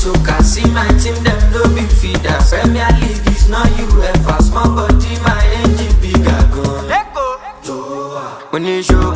soca. See my team, them no big feeders. Premier League is not UEFA. Small body, my engine bigger gun. When you show